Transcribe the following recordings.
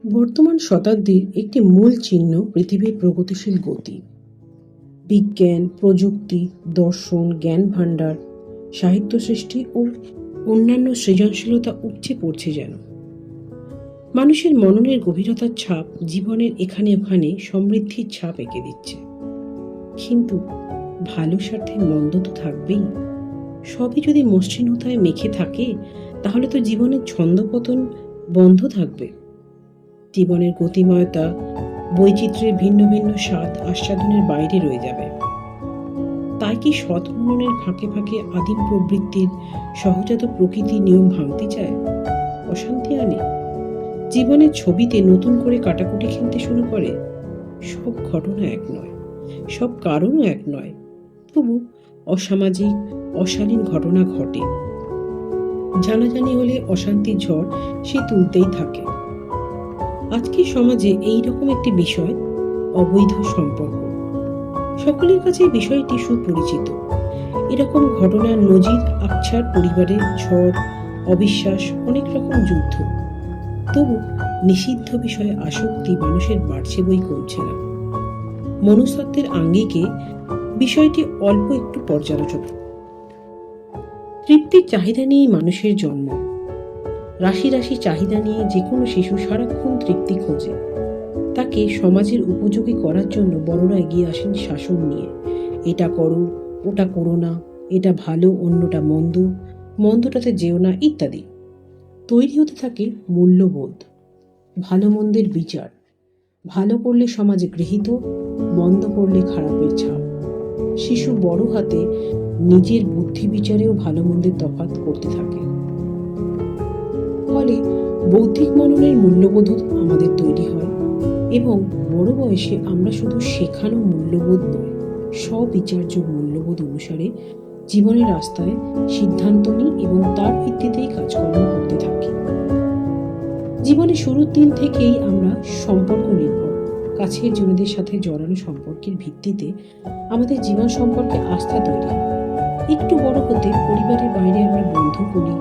বর্তমান শতাব্দীর একটি মূল চিহ্ন পৃথিবীর প্রগতিশীল গতি। বিজ্ঞান, প্রযুক্তি, দর্শন, জ্ঞান ভাণ্ডার, সাহিত্য সৃষ্টি ও অন্যান্য সৃজনশীলতা উপচে পড়ছে যেন। মানুষের মননের গভীরতার ছাপ জীবনের এখানে ওখানে সমৃদ্ধির ছাপ এঁকে দিচ্ছে। কিন্তু ভালো স্বার্থে মন্দ তো থাকবেই। সবই যদি মসৃণতায় মেখে থাকে, তাহলে তো জীবনের ছন্দপতন বন্ধ থাকবে। জীবনের গতিময়তা, বৈচিত্র্যের ভিন্ন ভিন্ন স্বাদ আস্বাদনের বাইরে রয়ে যাবে। তাই কি সৎ মননের ফাঁকে ফাঁকে আদিম প্রবৃত্তির সহজাত প্রকৃতি নিয়ম ভাঙতে চায়, অশান্তি আনে, জীবনের ছবিতে নতুন করে কাটাকুটি খেলতে শুরু করে? সব ঘটনা এক নয়, সব কারণও এক নয়, তবু অসামাজিক অশালীন ঘটনা ঘটে। জানাজানি হলে অশান্তির ঝড় সে তুলতেই থাকে। আজকের সমাজে এই রকম একটি বিষয় অবৈধ সম্পর্ক। সকলের কাছে বিষয়টি সুপরিচিত। এরকম ঘটনার নজির আকছার পরিবারে ঝড়, অবিশ্বাস, অনেক রকম যুদ্ধ। তবু নিষিদ্ধ বিষয়ে আসক্তি মানুষের বাড়ছে বই কমছে না। মনুষ্যত্বের আঙ্গিকে বিষয়টি অল্প একটু পর্যালোচনা। তৃপ্তির চাহিদা নিয়েই মানুষের জন্ম। রাশি রাশি চাহিদা নিয়ে যে কোনো শিশু সারাক্ষণ তৃপ্তি খোঁজে। তাকে সমাজের উপযোগী করার জন্য বড়রা এগিয়ে আসেন শাসন নিয়ে। এটা করো, ওটা করো না, এটা ভালো, অন্যটা মন্দ, মন্দটাতে যেও না ইত্যাদি। তৈরি হতে থাকে মূল্যবোধ, ভালো মন্দের বিচার। ভালো করলে সমাজে গৃহীত, মন্দ করলে খারাপের ছাপ। শিশু বড় হাতে নিজের বুদ্ধি বিচারেও ভালো মন্দের তফাৎ করতে থাকে। ফলে বৌদ্ধিক মননের মূল্যবোধ আমাদের তৈরি হয় এবং বড় বয়সে আমরা শুধু শেখানো মূল্যবোধ নয়, স্ববিচার্য মূল্যবোধ অনুসারে জীবনের রাস্তায় সিদ্ধান্ত নিই এবং তার ভিত্তিতেই কাজকর্ম করতে থাকি। জীবনের শুরুর দিন থেকেই আমরা সম্পর্ক নির্ভর। কাছের জনদের সাথে জড়ানো সম্পর্কের ভিত্তিতে আমাদের জীবন সম্পর্কে আস্থা তৈরি। একটু বড় হতে পরিবারের বাইরে আমরা বন্ধু করি,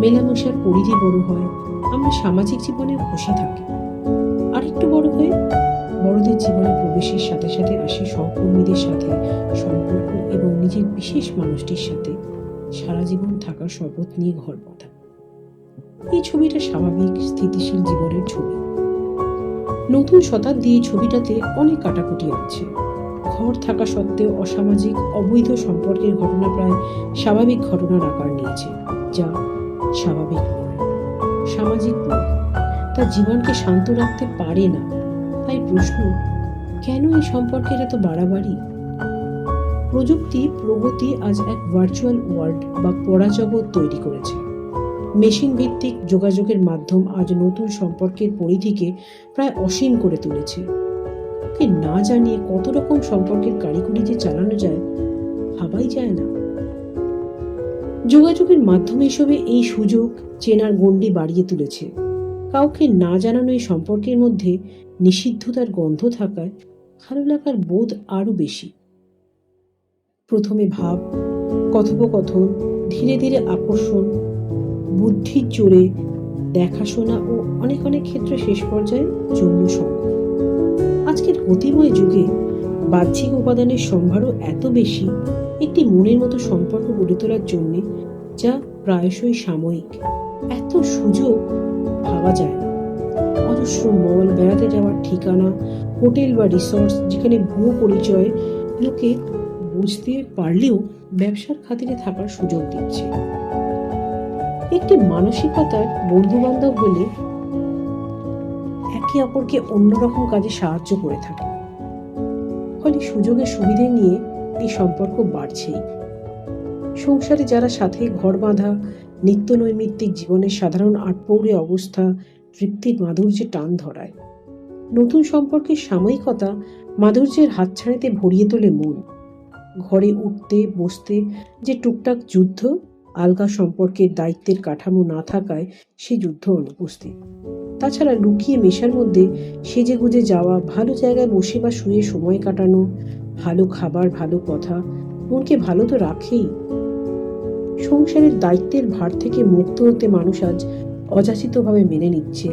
মেলামেশার পরিধি বড় হয়, আমরা সামাজিক জীবনে খুশি থাকি। আর একটু বড় হয়ে বড়দের জীবনে প্রবেশের সাথে সাথে আসে সহকর্মীদের সাথে সম্পর্ক এবং নিজের বিশেষ মানুষটির সাথে সারা জীবন থাকার শপথ নিয়ে ঘর বাঁধা। এই ছবিটা স্বাভাবিক স্থিতিশীল জীবনের ছবি। নতুন শতাব্দী এই ছবিটাতে অনেক কাটাকুটি আছে। ঘর থাকা সত্ত্বেও অসামাজিক অবৈধ সম্পর্কের ঘটনা প্রায় স্বাভাবিক ঘটনার আকার নিয়েছে, যা স্বাভাবিক নয়, সামাজিক নয়, তা জীবনকে শান্ত রাখতে পারে না। তাই প্রশ্ন, কেন এই সম্পর্কের এত বাড়াবাড়ি? প্রযুক্তি প্রগতি আজ এক ভার্চুয়াল ওয়ার্ল্ড বা পরাজগৎ তৈরি করেছে। মেশিন ভিত্তিক যোগাযোগের মাধ্যম আজ নতুন সম্পর্কের পরিধিকে প্রায় অসীম করে তুলেছে। না জানিয়ে কত রকম সম্পর্কের কারিগরি যে চালানো যায়, ভাবাই যায় না। যোগাযোগের মাধ্যম হিসেবে এই সুযোগ চেনার গণ্ডি বাড়িয়ে তুলেছে। কাউকে না জানানো এই সম্পর্কের মধ্যে নিষিদ্ধতার গন্ধ থাকায় ভালো লাগার বোধ আরো বেশি। প্রথমে ভাব, কথোপকথন, ধীরে ধীরে আকর্ষণ, বুদ্ধির জোরে দেখাশোনা ও অনেক অনেক ক্ষেত্রে শেষ পর্যায়ে যৌন সঙ্গ। আজকের গতিময় যুগে বাহ্যিক উপাদানের সম্ভারও এত বেশি একটি মনের মতো সম্পর্ক গড়ে তোলার জন্যে, যা প্রায়শই সাময়িক। এত সুযোগ ভাবা যায় না। অজস্র মল, বেড়াতে যাওয়ার ঠিকানা, হোটেল বা রিসর্টস, যেখানে ভুয়ো পরিচয় লোকে বুঝতে পারলেও ব্যবসার খাতিরে থাকার সুযোগ দিচ্ছে। একটি মানসিকতার বন্ধু বান্ধব হলে একে অপরকে অন্যরকম কাজে সাহায্য করে থাকে। ফলে সুযোগের সুবিধে নিয়ে এই সম্পর্ক বাড়ছেই। সংসারে যারা সাথে ঘর বাঁধা, নিত্য নৈমিত্তিক জীবনের সাধারণ আটপৌরে অবস্থা তৃপ্তির মাধুর্যে টান ধরায়। নতুন সম্পর্কের সাময়িকতা মাধুর্যের হাতছানিতে ভরিয়ে তোলে মন। ঘরে উঠতে বসতে যে টুকটাক যুদ্ধ, আলগা সম্পর্কের দায়িত্বের কাঠামো না থাকায় সে যুদ্ধ অনুপস্থিত। তাছাড়া লুকিয়ে মেশার মধ্যে সেজে গুজে যাওয়া, ভালো জায়গায় বসে বা শুয়ে সময় কাটানো, ভালো খাবার, ভালো কথা মনকে ভালো তো রাখেই। সংসারের দায়িত্বের ভার থেকে মুক্ত হতে মানুষ আজ অযাচিতভাবে মেনে নিচ্ছে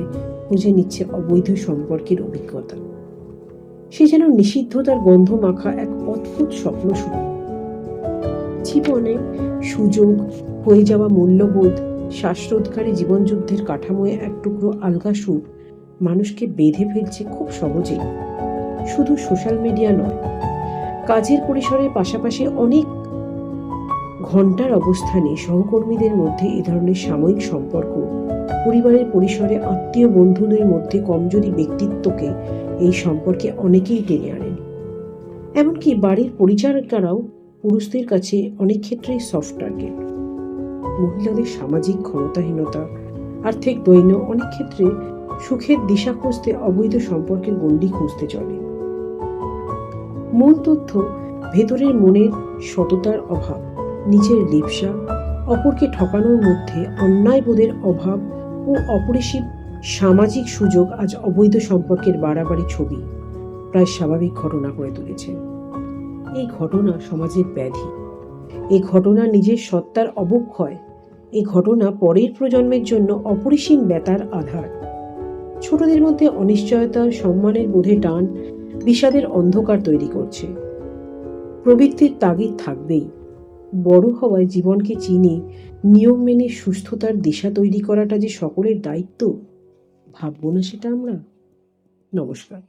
খুঁজে নিচ্ছে অবৈধ সম্পর্কের অভিজ্ঞতা। সে যেন নিষিদ্ধতার গন্ধ মাখা এক অদ্ভুত স্বপ্ন শুরু। জীবনে সুযোগ, হয়ে যাওয়া মূল্যবোধ, শ্বাসরোধকারী জীবনযুদ্ধের কাঠামোয় এক টুকরো আলগা সুর মানুষকে বেঁধে ফেলছে খুব সহজেই। শুধু সোশ্যাল মিডিয়া নয়, কাজের পরিসরের পাশাপাশি অনেক ঘন্টার অবস্থানে সহকর্মীদের মধ্যে এ ধরনের সাময়িক সম্পর্ক, পরিবারের পরিসরে আত্মীয় বন্ধুদের মধ্যে কমজোরি ব্যক্তিত্বকে এই সম্পর্কে অনেকেই টেনে আনেন। এমনকি বাড়ির পরিচারিকারাও পুরুষদের কাছে অনেক ক্ষেত্রেই সফট টার্গেট। মহিলাদের সামাজিক ক্ষমতাহীনতা, আর্থিক দৈন্য অনেক ক্ষেত্রে সুখের দিশা খুঁজতে অবৈধ সম্পর্কের গণ্ডি খুঁজতে চলে। মূল তথ্য ভেতরের মনের সততার অভাব, নিজের লিপ্সা, অপরকে ঠকানোর মধ্যে অন্যায় বোধের অভাব ও অপরিসীম সামাজিক সুযোগ আজ অবৈধ সম্পর্কের বাড়াবাড়ি ছবি প্রায় স্বাভাবিক ঘটনা করে তুলেছে। এই ঘটনা সমাজের ব্যাধি, এই ঘটনা নিজের সত্তার অবক্ষয়, এই ঘটনা পরের প্রজন্মের জন্য অপরিসীম ব্যথার আধার। ছোটদের মধ্যে অনিশ্চয়তা, সম্মানের বোধে টান, বিষাদের অন্ধকার তৈরি করছে। প্রবৃত্তির তাগিদ থাকবেই। বড় হওয়ায় জীবনকে চিনে নিয়ম মেনে সুস্থতার দিশা তৈরি করাটা যে সকলের দায়িত্ব, ভাববো না সেটা আমরা? নমস্কার।